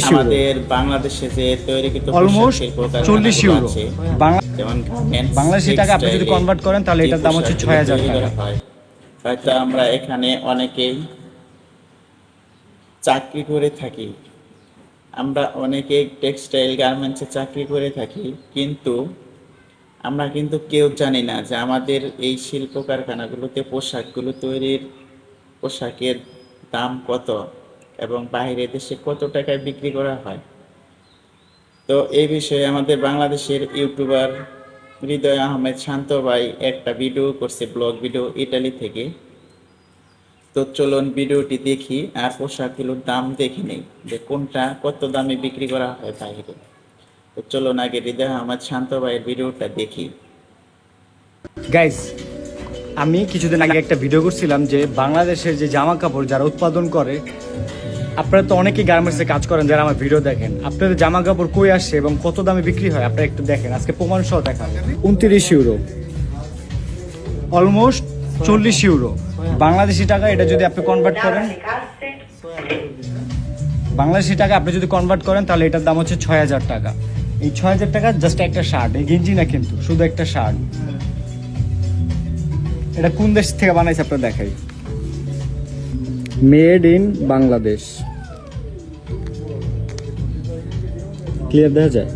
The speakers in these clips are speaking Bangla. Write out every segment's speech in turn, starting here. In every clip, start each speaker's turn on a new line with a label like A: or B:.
A: আমাদের বাংলাদেশে যে তৈরিকৃত পোশাক
B: অলমোস্ট
A: শিল্প
B: 40
A: কারখানাগুলো
B: ইউরো
A: আছে, যেমন
B: বাংলাদেশি টাকা আপনি যদি কনভার্ট করেন তাহলে এটার দাম হচ্ছে 6000 টাকা।
A: হয়তো আমরা এখানে অনেকেই চাকরি করে থাকি, আমরা অনেকেই টেক্সটাইল গার্মেন্টসে চাকরি করে থাকি, কিন্তু আমরা কিন্তু কেউ জানি না যে আমাদের এই শিল্প কারখানাগুলোতে পোশাকগুলো তৈরির পোশাকের দাম কত এবং বাইরের দেশে কত টাকায় বিক্রি করা হয়। তো এই বিষয়ে আমাদের বাংলাদেশের ইউটিউবার হৃদয় আহমেদ শান্ত ভাই একটা ভিডিও করছে, ব্লগ ভিডিও, ইটালি থেকে। তো চলুন ভিডিওটি দেখি আর পোশাকগুলোর দাম দেখে নেই যে কোনটা কত দামে বিক্রি করা হয় বাইরে। তো চলুন আগে হৃদয় আহমেদ শান্ত ভাইয়ের ভিডিওটা দেখি।
B: গাইস, আমি কিছুদিন আগে একটা ভিডিও করছিলাম যে বাংলাদেশের যে জামা কাপড় যারা উৎপাদন করে, আপনারা তো অনেকেই গার্মেন্টসে কাজ করেন যারা আমার ভিডিও দেখেন, আপনাদের জামা কাপড় কই আসে এবং কত দামে বিক্রি হয় আপনারা একটু দেখেন। আজকে প্রমাণ সহ দেখান। 29 ইউরো, অলমোস্ট 40 ইউরো বাংলাদেশি টাকা। এটা যদি আপনি কনভার্ট করেন, বাংলাদেশি টাকা আপনি যদি কনভার্ট করেন তাহলে এটার দাম হচ্ছে 6000 টাকা। এই 6000 টাকা জাস্ট একটা শার্ট, এই গেঞ্জি না কিন্তু, শুধু একটা শার্ট। এটা কোন দেশ থেকে বানাইছে আপনার দেখাই, মেড ইন বাংলাদেশ। ক্লিয়ার দেখা যায়?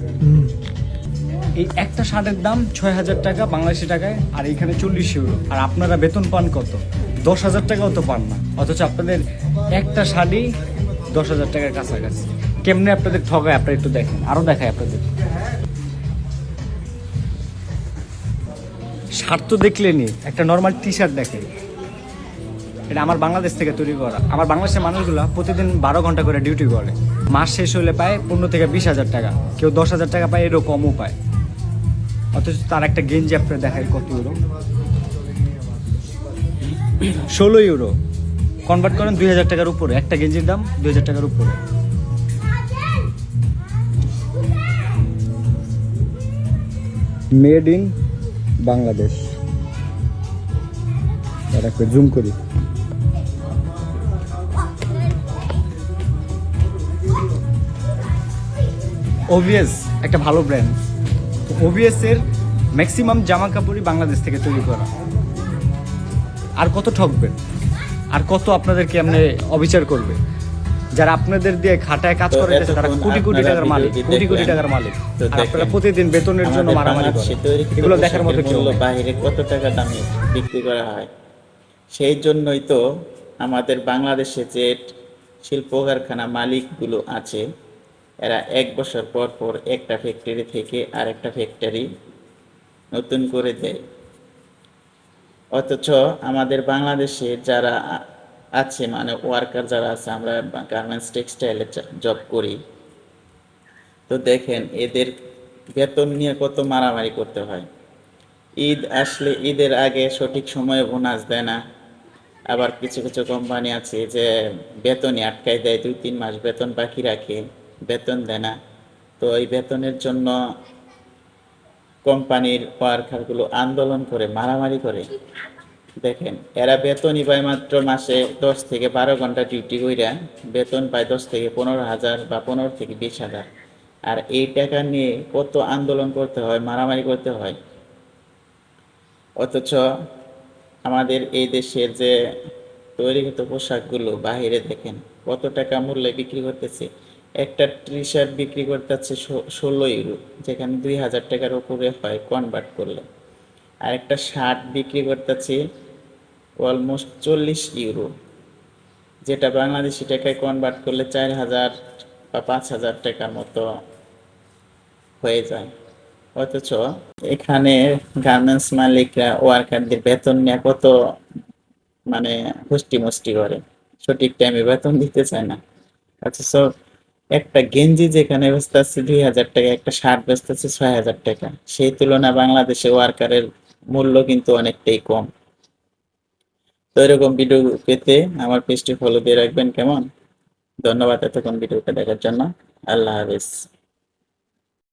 B: এই একটা শার্টের দাম 6000 টাকা বাংলাদেশি টাকায়, আর এইখানে 40 ইউরো। আর আপনারা বেতন পান কত? 10,000 টাকাও তো পান না, অথচ আপনাদের একটা শাড়ি 10,000 টাকার কাছাকাছি। কেমনে আপনাদের ঠগায় আপনারা একটু দেখেন, আরো দেখায় আপনাদের। শার্ট তো দেখলেনি, একটা নর্মাল টি শার্ট দেখেন, এটা আমার বাংলাদেশ থেকে তৈরি করা। আমার বাংলাদেশের মানুষগুলো প্রতিদিন 12 ঘন্টা করে ডিউটি করে, মাস শেষ হলে পায় 15 থেকে 20,000 টাকা, কেউ 10,000 টাকা পায়, এরও কমও পায়। অথচ তার একটা গেঞ্জি আপনার দেখায় কত ইউরো, 16 ইউরো। কনভার্ট করেন 2000 টাকার উপরে, একটা গেঞ্জির দাম 2000 টাকার উপরে। Made in Bangladesh. জুম করি, ওভিএস একটা ভালো ব্র্যান্ড। ওভিএস এর ম্যাক্সিমাম জামা কাপড়ই বাংলাদেশ থেকে তৈরি করা। আর কত ঠকবেন, আর কত আপনাদেরকে এমনি অবিচার করবে? যারা আপনাদের দিয়ে খাটায় কাজ করে তারা কোটি কোটি টাকার মালিক, কোটি কোটি টাকার মালিক। আর আপনারা প্রতিদিন বেতনের জন্য মারামারি করেন। এগুলো দেখার মতো কেউ নেই।
A: বাইরে কত টাকা দামে বিক্রি করা হয়, সেই জন্যই তো আমাদের বাংলাদেশে যে শিল্প কারখানা মালিকগুলো আছে, এরা 1 বছর পর পর একটা ফ্যাক্টরি থেকে আরেকটা ফ্যাক্টরি নতুন করে দেয়। অথচ আমাদের বাংলাদেশে যারা আছে, মানে ওয়ার্কার যারা আছে, আমরা গার্মেন্টস টেক্সটাইলে জব করি, তো দেখেন এদের বেতন নিয়ে কত মারামারি করতে হয়। ঈদ আসলে ঈদের আগে সঠিক সময়ে বোনাস দেয় না। আবার কিছু কিছু কোম্পানি আছে যে বেতনই আটকায় দেয়, 2-3 মাস বেতন বাকি রাখে, বেতন দেয় না। তো এই বেতনের জন্য কোম্পানির ওয়ার্কারগুলো আন্দোলন করে, মারামারি করে। দেখেন এরা বেতনই পায় মাত্র মাসে 10 থেকে 12 ঘন্টা ডিউটি কইরা বেতন পায় 10 থেকে 15,000 বা 15 থেকে 20,000। আর এই টাকা নিয়ে কত আন্দোলন করতে হয়, মারামারি করতে হয়। অথচ আমাদের এই দেশের যে তৈরিকৃত পোশাকগুলো বাহিরে দেখেন কত টাকা মূল্যে বিক্রি করতেছে। একটা টি শার্ট বিক্রি করতেছে 16 ইউরো, যেখানে 2000 টাকার উপরে হয় কনভার্ট করলে। আর একটা শার্ট বিক্রি করতেছে অলমোস্ট 40 ইউরো, যেটা বাংলাদেশি টাকায় কনভার্ট করলে 4000 বা 5000 টাকার মতো হয়ে যায়। অথচ এখানে গার্মেন্টস মালিকরা ওয়ার্কারদের বেতন নিয়ে কত মানে হুষ্টি মুষ্টি করে, সঠিক টাইমে বেতন দিতে চায় না। অথচ একটা গেঞ্জি যেখানে বেচতেছে 2000 টাকা, একটা শার্ট বেচতেছে 6000 টাকা, সেই তুলনায় বাংলাদেশে ওয়ার্কারের মূল্য কিন্তু অনেকটাই কম। তো এরকম ভিডিও পেতে আমার পেজটি ফলো দিয়ে রাখবেন কেমন? ধন্যবাদ এতক্ষণ ভিডিওটা দেখার জন্য। আল্লাহ হাফেজ।